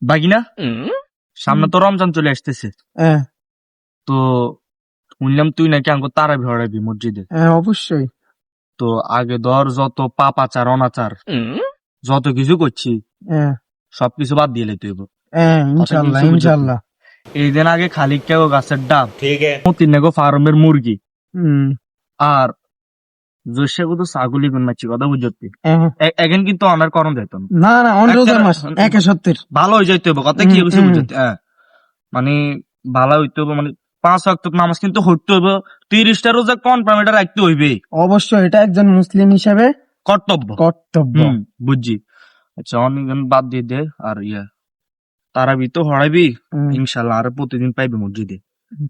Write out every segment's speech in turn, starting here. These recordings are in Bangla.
বাগিনা সামনে তো রমজান চলে আসতেছে, তো শুনলাম তুই নাকি আমাকে তারাবি হড়াবি মসজিদে। অবশ্যই। তো আগে ধর যত পাপ আচার অনাচার যত কিছু করছি সবকিছু বাদ দিয়ে তুই ইনশাল্লাহ ইনশাল্লাহ। এই দিন আগে খালি কেউ গাছের ডাব, তিন নাগো ফার্মের মুরগি আর জোসেগো তো ছাগলি গুণ মাছি কথা বুঝতে এখন কিন্তু অনার করণ যাইতো না না অন রোজার মাস একে সত্যের ভালো হয়ে যাইতে হবে কথা কি হয়েছে বুঝতে মানে ভালো হইতে হবে, মানে 5 ওয়াক্ত নামাজ কিন্তু হইতে হবে, 30টা রোজা কনফার্ম এটা রাখতে হইবে অবশ্যই, এটা একজন মুসলিম হিসেবে কর্তব্য কর্তব্য। বুঝছি। আচ্ছা অনেক বাদ দিয়ে দে আর তারাবি তো হড়াইবি ইনশাল্লাহ, আর প্রতিদিন পাইবে মসজিদে।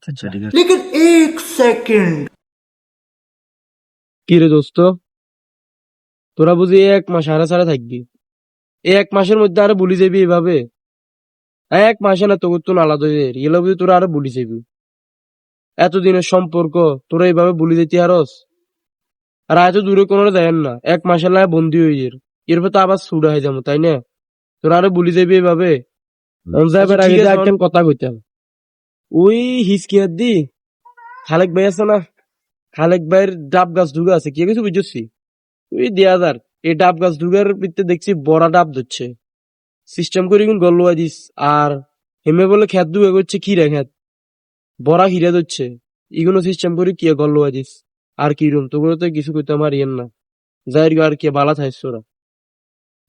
আচ্ছা ঠিক আছে। लेकिन एक सेकंड কি রে দোস্ত, তোরা বুঝি 1 মাস হারা ছাড়া থাকবি? এই 1 মাসের মধ্যে আরো ভুলি যাবি এভাবে? 1 মাসে না তোর তো আলাদা হয়ে এগুলো বুঝি তোরা আরো ভুলি যাবি? এতদিনের সম্পর্ক তোরা এইভাবে ভুলি যেতে হারস? আর এত দূরে কোনো দেন না, 1 মাসের লাগে বন্দি হয়ে যার, এরপর তো আবার ছুড়া হয়ে যাবো, তাই না? তোরা আরো ভুলি যাবি এভাবে? আগে একজন কথা কইতাম, ওই হিসকিয়ার দি খালেক ভাই আছে না, খালেক ভাইয়ের ডাব গাছ ঢুকে আছে, কি কিছু বুঝছি ওই 2000 এই ডাব গাছ ঢুকার ভিতরে দেখছি বড় ডাব ধরছে, সিস্টেম করে কোন গল্লুয়া দিস, আর হেমে বলে খেত ঢুকে করছে খিরা খেত বড়া খিরা ধরছে, এগুলো সিস্টেম করে কি গল্লুয়া দিস আর কি রুম তোগুলো তো কিছু করতে আমার ইয়েন না, যাই আর কি বালা থাইস ওরা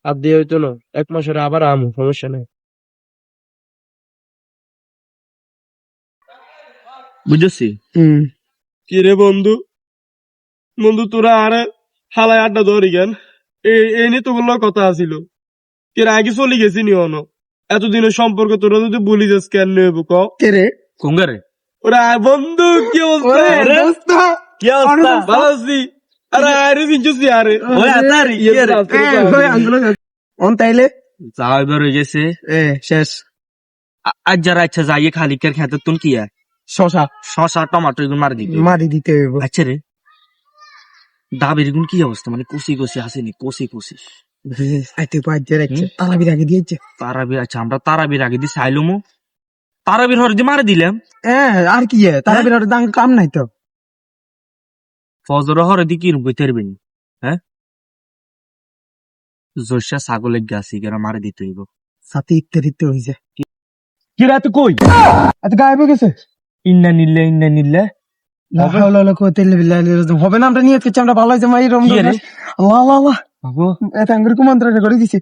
আর দিয়ে হইতো না 1 মাসের আবার আমু, সমস্যা নাই। বুঝছি। কি রে বন্ধু, বন্ধু তোরা আর হালাই আড্ডা ধরি কেন? এই নিয়ে তোগুলো কথা আছিল, কে আগে চলে গেছি নি অন, এতদিনের সম্পর্ক তোরা যদি বলি যাস কেন নেব ক কে রে কোঙ্গারে ওরা বন্ধু কি অবস্থা? কি অবস্থা? ভালো আছি। আরে আরে বিঞ্জুসি আরে ওই আতারি কি রে অন তাইলে যাও এবার হয়ে গেছে শেষ। আজ যারা আচ্ছা যাইয়ে খালিকের খেতে তুন কি শশা শশা টমাটো এগুলো মারি দিবি। মারি দিতে হইব। আচ্ছা রে ডাবের এগুলো কি অবস্থা, মানে কষি কষি আসেনি কষি কষি আইতে পাইতে রাখছে তারাবির আগে দিয়েছে। তারাবির আচ্ছা আমরা তারাবির আগে দিয়ে চাইলুমু, তারাবির হরে দিয়ে মারি দিলাম। আর কি তারাবির দাম কাম নাই তো, ফজর হরে দিয়ে কিরম কইতে পারবেন? হ্যাঁ জোসা ছাগলের গাছি কেন মারি দিতে হইব সাথে ইত্যাদিতে হয়েছে। কি রাতে কই এত গায়েব হয়ে গেছে। ইন্না নিল্লে হবে না, আমরা নিয়ে করছি, আমরা ভালো হয়েছে মাই রমজান। আল্লাহ আল্লাহ আল্লাহ এত আঙ্গুর কুমন্ত্রণা করে দিছে।